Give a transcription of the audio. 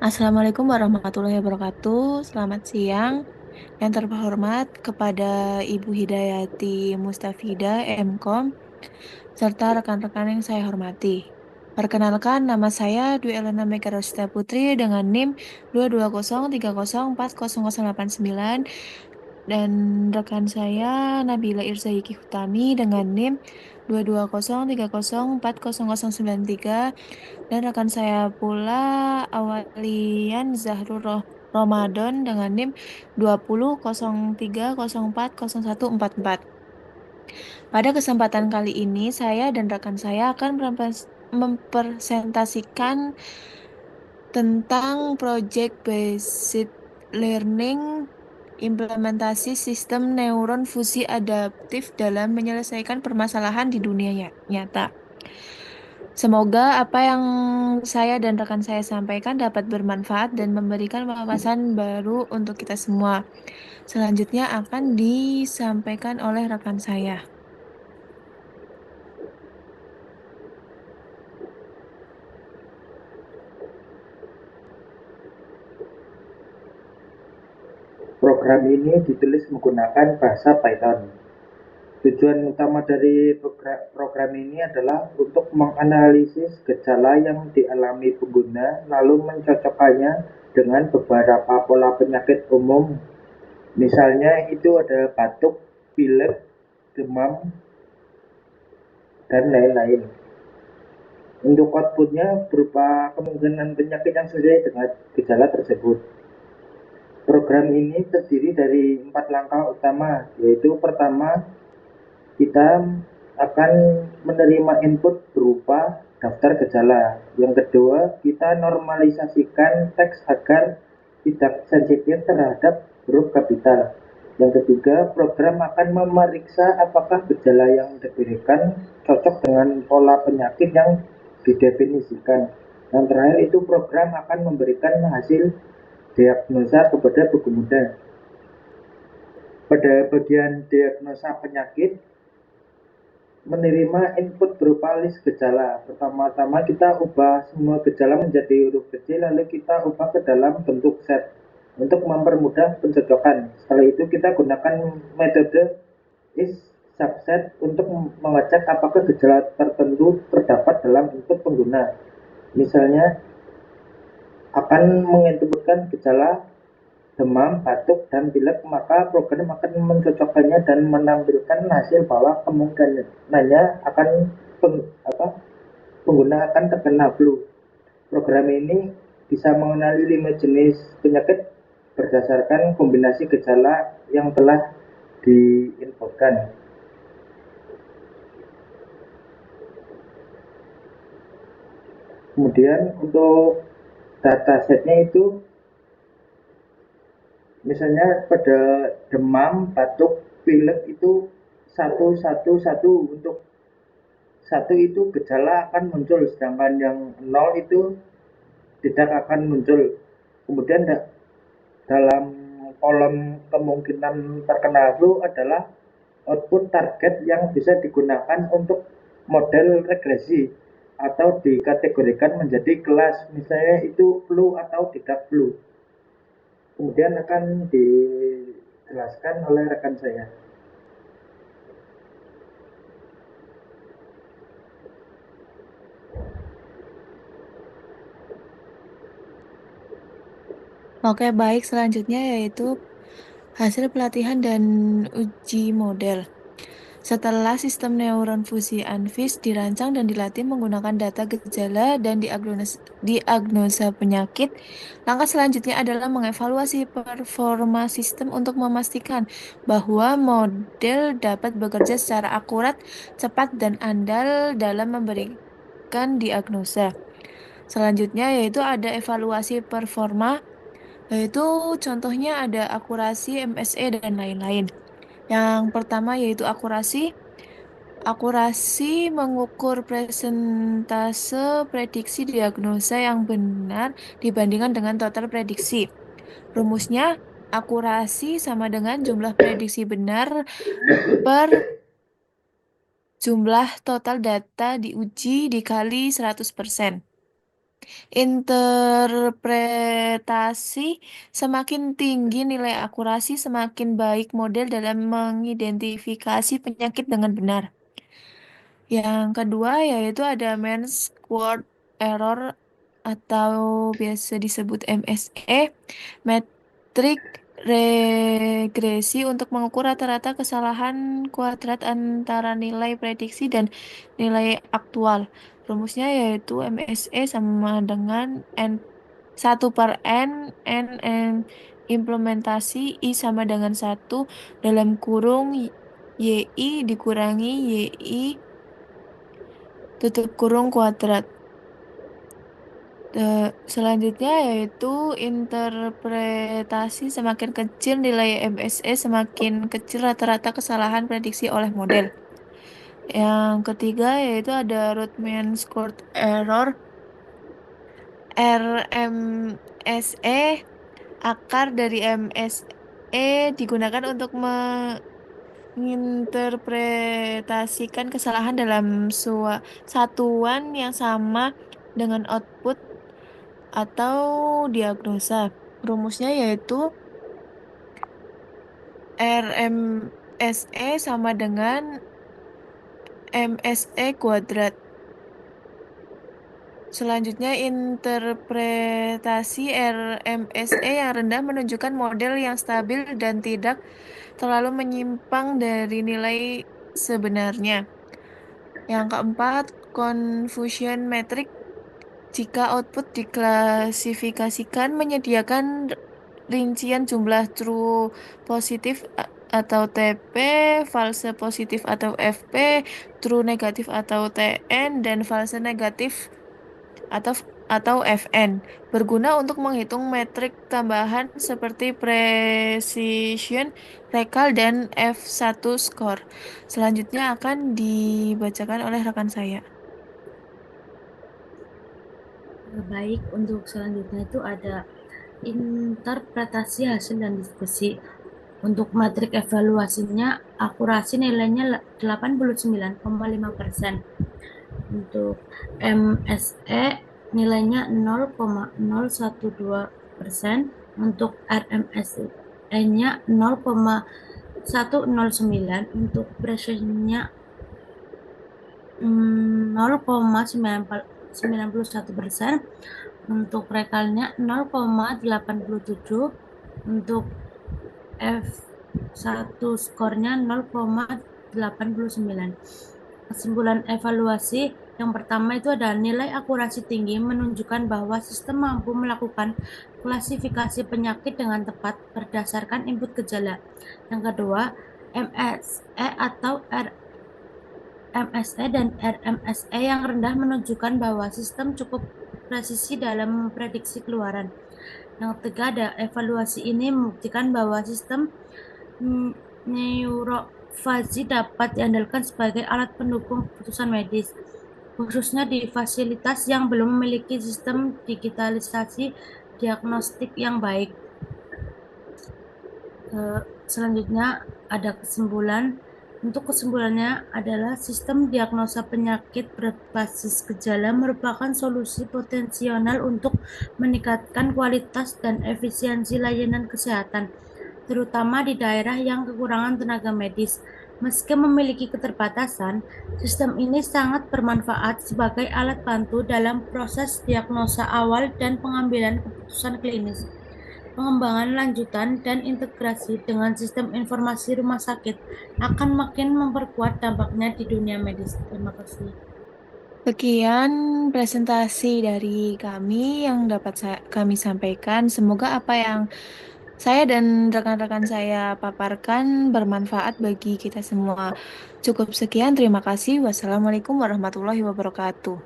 Assalamualaikum warahmatullahi wabarakatuh. Selamat siang. Yang terhormat kepada Ibu Hidayati Mustafidah, MKOM, serta rekan-rekan yang saya hormati. Perkenalkan, nama saya Dwi Elena Mekarosita Putri dengan NIM 22030408089 dan rekan saya Nabila Irzayiki Hutami dengan NIM 22030404093 dan rekan saya pula Awalian Zahrul Ramadan dengan NIM 20030404144. Pada kesempatan kali ini, saya dan rekan saya akan mempresentasikan tentang Project Based Learning, implementasi sistem neuron fusi adaptif dalam menyelesaikan permasalahan di dunia nyata. Semoga apa yang saya dan rekan saya sampaikan dapat bermanfaat dan memberikan wawasan baru untuk kita semua. Selanjutnya akan disampaikan oleh rekan saya. Program ini ditulis menggunakan bahasa Python. Tujuan utama dari program ini adalah untuk menganalisis gejala yang dialami pengguna, lalu mencocokkannya dengan beberapa pola penyakit umum. Misalnya itu ada batuk, pilek, demam, dan lain-lain. Untuk outputnya berupa kemungkinan penyakit yang sesuai dengan gejala tersebut. Program ini terdiri dari 4 langkah utama, yaitu pertama, kita akan menerima input berupa daftar gejala. Yang kedua, kita normalisasikan teks agar tidak sensitif terhadap huruf kapital. Yang ketiga, program akan memeriksa apakah gejala yang diberikan cocok dengan pola penyakit yang didefinisikan. Yang terakhir itu program akan memberikan hasil diagnosa kepada pengguna. Pada bagian diagnosa penyakit, menerima input berupa list gejala. Pertama-tama kita ubah semua gejala menjadi huruf kecil, lalu kita ubah ke dalam bentuk set untuk mempermudah pencocokan. Setelah itu kita gunakan metode is subset untuk mengecek apakah gejala tertentu terdapat dalam input pengguna. Misalnya akan menginputkan gejala demam, batuk, dan pilek, maka program akan mencocokkannya dan menampilkan hasil bahwa kemungkinannya akan pengguna akan terkena flu. Program ini bisa mengenali 5 jenis penyakit berdasarkan kombinasi gejala yang telah diinputkan. Kemudian untuk datasetnya itu misalnya pada demam, batuk, pilek itu 111 untuk satu itu gejala akan muncul, sedangkan yang 0 itu tidak akan muncul. Kemudian dalam kolom kemungkinan terkena flu adalah output target yang bisa digunakan untuk model regresi atau dikategorikan menjadi kelas, misalnya itu flu atau tidak flu. Kemudian akan dijelaskan oleh rekan saya. Oke, baik. Selanjutnya yaitu hasil pelatihan dan uji model. Setelah sistem neuron fusi ANFIS dirancang dan dilatih menggunakan data gejala dan diagnosa penyakit, langkah selanjutnya adalah mengevaluasi performa sistem untuk memastikan bahwa model dapat bekerja secara akurat, cepat, dan andal dalam memberikan diagnosa. Selanjutnya yaitu ada evaluasi performa, yaitu contohnya ada akurasi, MSE, dan lain-lain. Yang pertama yaitu akurasi. Akurasi mengukur presentase prediksi diagnosa yang benar dibandingkan dengan total prediksi. Rumusnya, akurasi sama dengan jumlah prediksi benar per jumlah total data diuji dikali 100%. Interpretasi semakin tinggi nilai akurasi, semakin baik model dalam mengidentifikasi penyakit dengan benar. Yang kedua yaitu ada mean squared error atau biasa disebut MSE, metrik regresi untuk mengukur rata-rata kesalahan kuadrat antara nilai prediksi dan nilai aktual. Rumusnya yaitu MSE sama dengan N implementasi I sama dengan satu dalam kurung YI dikurangi YI tutup kurung kuadrat. Selanjutnya yaitu interpretasi semakin kecil nilai MSE semakin kecil rata-rata kesalahan prediksi oleh model. Yang ketiga yaitu ada Rootman Scored Error RMSE. Akar dari MSE digunakan untuk menginterpretasikan kesalahan dalam satuan yang sama dengan output atau diagnosa. Rumusnya yaitu RMSE sama dengan MSE kuadrat. Selanjutnya, interpretasi RMSE yang rendah menunjukkan model yang stabil dan tidak terlalu menyimpang dari nilai sebenarnya. Yang keempat, confusion metric. Jika output diklasifikasikan menyediakan rincian jumlah true positif atau TP, false positif atau FP, true negatif atau TN, dan false negatif atau FN, berguna untuk menghitung metrik tambahan seperti precision, recall, dan F1 score. Selanjutnya akan dibacakan oleh rekan saya. Baik, untuk selanjutnya itu ada interpretasi hasil dan diskusi. Untuk matrik evaluasinya, akurasi nilainya 89,5%. Untuk MSE nilainya 0,012%. Untuk RMSE-nya 0,109. Untuk precision-nya 0,91%. Untuk rekalnya 0,87. Untuk F1 skornya 0,89. Kesimpulan evaluasi yang pertama itu adalah nilai akurasi tinggi menunjukkan bahwa sistem mampu melakukan klasifikasi penyakit dengan tepat berdasarkan input gejala. Yang kedua, MSE atau MSE dan RMSE yang rendah menunjukkan bahwa sistem cukup presisi dalam memprediksi keluaran. Yang ketiga, ada evaluasi ini membuktikan bahwa sistem neurofazi dapat diandalkan sebagai alat pendukung keputusan medis, khususnya di fasilitas yang belum memiliki sistem digitalisasi diagnostik yang baik. Selanjutnya ada kesimpulan. Untuk kesimpulannya adalah sistem diagnosa penyakit berbasis gejala merupakan solusi potensial untuk meningkatkan kualitas dan efisiensi layanan kesehatan, terutama di daerah yang kekurangan tenaga medis. Meski memiliki keterbatasan, sistem ini sangat bermanfaat sebagai alat bantu dalam proses diagnosa awal dan pengambilan keputusan klinis. Pengembangan lanjutan dan integrasi dengan sistem informasi rumah sakit akan makin memperkuat dampaknya di dunia medis. Terima kasih. Sekian presentasi dari kami yang dapat kami sampaikan. Semoga apa yang saya dan rekan-rekan saya paparkan bermanfaat bagi kita semua. Cukup sekian, terima kasih. Wassalamualaikum warahmatullahi wabarakatuh.